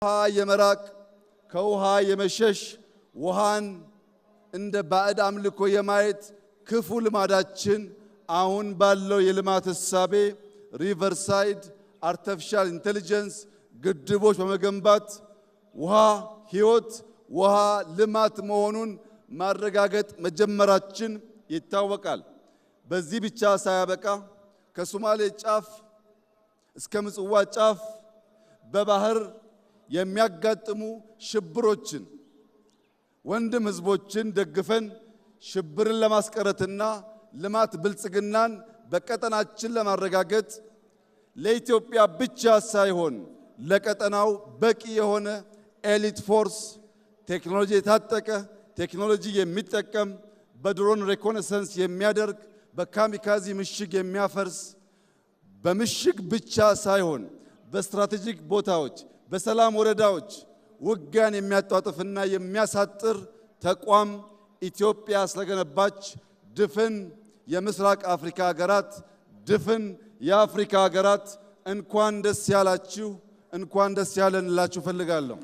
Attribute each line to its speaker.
Speaker 1: ውሃ የመራቅ ከውሃ የመሸሽ ውሃን እንደ ባዕድ አምልኮ የማየት ክፉ ልማዳችን አሁን ባለው የልማት እሳቤ ሪቨርሳይድ አርቲፊሻል ኢንተለጀንስ ግድቦች በመገንባት ውሃ ሕይወት ውሃ ልማት መሆኑን ማረጋገጥ መጀመራችን ይታወቃል። በዚህ ብቻ ሳያበቃ ከሶማሌ ጫፍ እስከ ምጽዋ ጫፍ በባህር የሚያጋጥሙ ሽብሮችን ወንድም ህዝቦችን ደግፈን ሽብርን ለማስቀረትና ልማት ብልጽግናን በቀጠናችን ለማረጋገጥ ለኢትዮጵያ ብቻ ሳይሆን ለቀጠናው በቂ የሆነ ኤሊት ፎርስ ቴክኖሎጂ የታጠቀ ቴክኖሎጂ የሚጠቀም በድሮን ሪኮነሰንስ የሚያደርግ በካሚካዚ ምሽግ የሚያፈርስ በምሽግ ብቻ ሳይሆን በስትራቴጂክ ቦታዎች በሰላም ወረዳዎች ውጊያን የሚያጧጥፍና የሚያሳጥር ተቋም ኢትዮጵያ ስለገነባች ድፍን የምስራቅ አፍሪካ ሀገራት ድፍን የአፍሪካ ሀገራት እንኳን ደስ ያላችሁ እንኳን ደስ ያለን ልላችሁ ፈልጋለሁ።